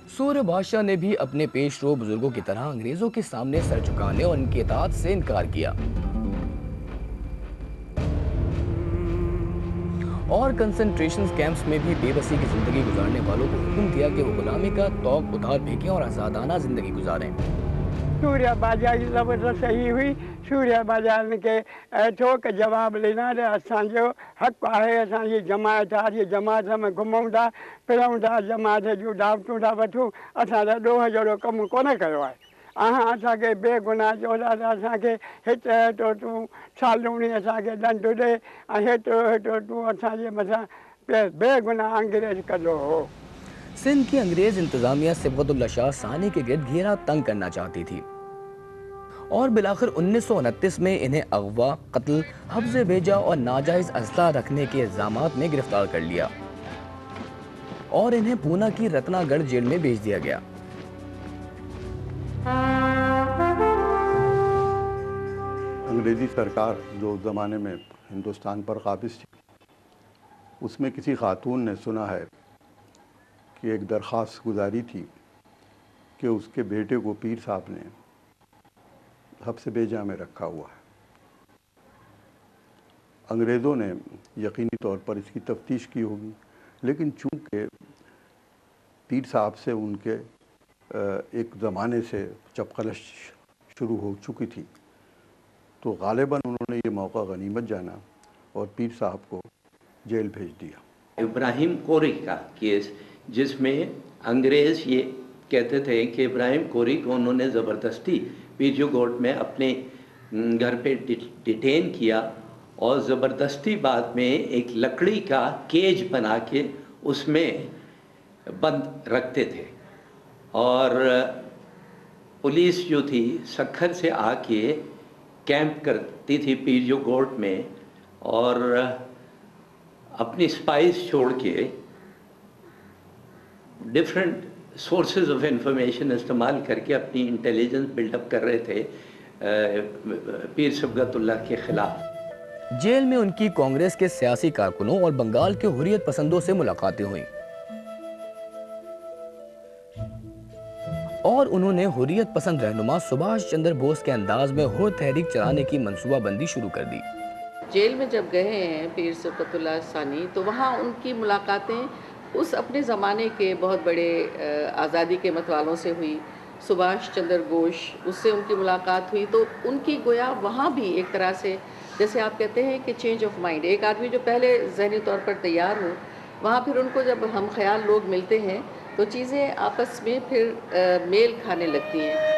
सूर्य बादशाह ने भी अपने पेशरो बुजुर्गों की तरह अंग्रेजों के सामने सर झुकाने और इनके इताअत से इनकार किया और कंसंट्रेशन कैंप्स में भी बेबसी की जिंदगी गुजारने वालों को हुक्म दिया कि वो गुलामी का तौक उतार फेंकें और आजादाना जिंदगी गुजारें। सूर्य बाजार जी ज़बरदस्त सही हुई। सूर्य बाजार के ठोक जवाब ॾिना त असांजो हक़ आहे, असांजी जमायत आहे, असां जमायत में घुमूं था फिरूं था, जमायत जूं दावतूं था वठूं। असां त ॾोह जहिड़ो कमु कोन कयो आहे। असांखे बेगुनाह चवंदा त असांखे हिते हेठो तूं सालूणी असांखे ॾंड ॾे ऐं हेठो हेठो तूं असांजे मथां बेगुनाह अंग्रेज कढो हो। सिंध की अंग्रेज इंतजामिया सिबगतुल्लाह शाह सानी के गिर्द घेरा तंग करना चाहती थी और बिलाखिर 1929 में इन्हें अगवा, कत्ल, हब्से भेजा और नाजायज असला रखने के इल्जामात में गिरफ्तार कर लिया और इन्हें पूना की रत्नागढ़ जेल में भेज दिया गया। अंग्रेजी सरकार जो उस ज़माने में हिंदुस्तान पर काबिज थी, उसमें किसी खातून ने सुना है कि एक दरख्वास्त गुजारी थी कि उसके बेटे को पीर साहब ने हब्से बेजा में रखा हुआ है। अंग्रेज़ों ने यकीनी तौर पर इसकी तफ्तीश की होगी, लेकिन चूँकि पीर साहब से उनके एक ज़माने से चपकलश शुरू हो चुकी थी, तो गालिबन उन्होंने ये मौका गनीमत जाना और पीर साहब को जेल भेज दिया। इब्राहिम कोरी का केस, जिसमें अंग्रेज़ ये कहते थे कि इब्राहिम कोरी को उन्होंने ज़बरदस्ती पीजो कोर्ट में अपने घर पे डिटेन किया और ज़बरदस्ती बाद में एक लकड़ी का केज बना के उसमें बंद रखते थे और पुलिस जो थी सखर से आके कैंप करती थी पीजो कोर्ट में और अपनी स्पाइस छोड़ के डिफरेंट सोर्सेज ऑफ इंफॉर्मेशन इस्तेमाल करके अपनी इंटेलिजेंस बिल्डअप कर रहे थे पीर सिबगतुल्लाह के खिलाफ। जेल में उनकी कांग्रेस के सियासी कारकुनों और बंगाल के हुर्रियत पसंदों से मुलाकातें हुई और उन्होंने हुर्रियत पसंद रहनुमा सुभाष चंद्र बोस के अंदाज में हुर्र तहरीक चलाने की मंसूबाबंदी शुरू कर दी। जेल में जब गए हैं पीर सिबगतुल्लाह सानी, तो वहाँ उनकी मुलाकातें उस अपने ज़माने के बहुत बड़े आज़ादी के मतवालों से हुई। सुभाष चंद्र बोस, उससे उनकी मुलाकात हुई, तो उनकी गोया वहाँ भी एक तरह से, जैसे आप कहते हैं कि चेंज ऑफ माइंड, एक आदमी जो पहले ज़हनी तौर पर तैयार हो, वहाँ फिर उनको जब हम ख्याल लोग मिलते हैं तो चीज़ें आपस में फिर मेल खाने लगती हैं।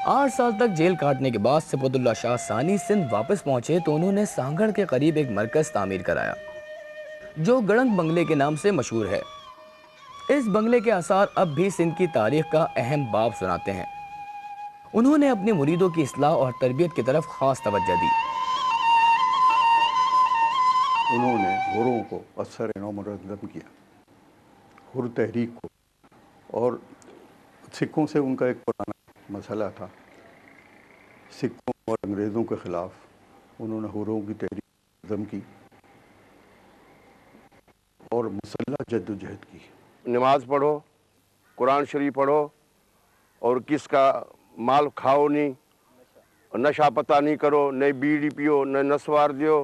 8 साल तक जेल काटने के बाद सिबगतुल्लाह शाह सानी सिंध वापस पहुंचे तो उन्होंने सांगड़ के करीब एक मरकज तामीर कराया जो गड़ंग बंगले के नाम से मशहूर है। इस बंगले के आसार अब भी सिंध की तारीख का अहम बाब सुनाते हैं। उन्होंने अपने मुरीदों की इस्लाह और तरबियत की तरफ खास तवज्जो दी। उन्होंने हुर्रों को असर मुनज़्ज़म किया, हुर्र तहरीक को, और सिखों से उनका एक पुराना मसला था। सिखों और अंग्रेज़ों के ख़िलाफ़ उन्होंने हुर्रों की तहरीक मुनज़्ज़म की और मुसल्लह जद्दोजहद की। नमाज पढ़ो, कुरान शरीफ पढ़ो और किसका माल खाओ नहीं, नशा पता नहीं करो, नहीं बीड़ी पियो, न नस्वार दियो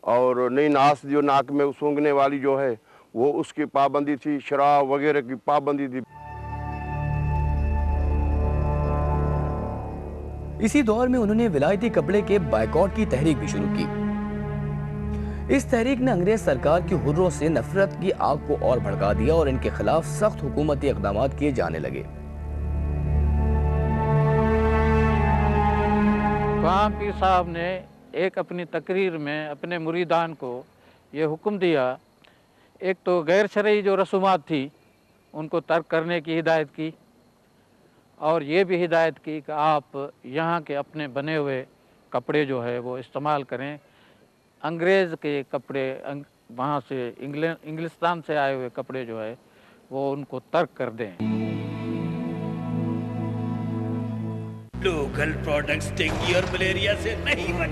और नहीं नाश दियो, नाक में सूंघने वाली जो है वो उसकी पाबंदी थी, शराब वगैरह की पाबंदी थी। इसी दौर में उन्होंने विलायती कपड़े के बायकॉट की तहरीक भी शुरू की। इस तहरीक ने अंग्रेज सरकार की हुर्रों से नफरत की आग को और भड़का दिया और इनके खिलाफ सख्त हुकूमती इक़दाम किए जाने लगे। वहाँ पीर साहब ने एक अपनी तकरीर में अपने मुरीदान को ये हुक्म दिया, एक तो गैर शरई जो रसूमात थी उनको तर्क करने की हिदायत की और ये भी हिदायत की कि आप यहाँ के अपने बने हुए कपड़े जो है वो इस्तेमाल करें। अंग्रेज़ के कपड़े, वहाँ से इंग्लिस्तान से आए हुए कपड़े जो है वो उनको तर्क कर दें। लोकल प्रोडक्ट्स डेंगू और मलेरिया से नहीं बचे।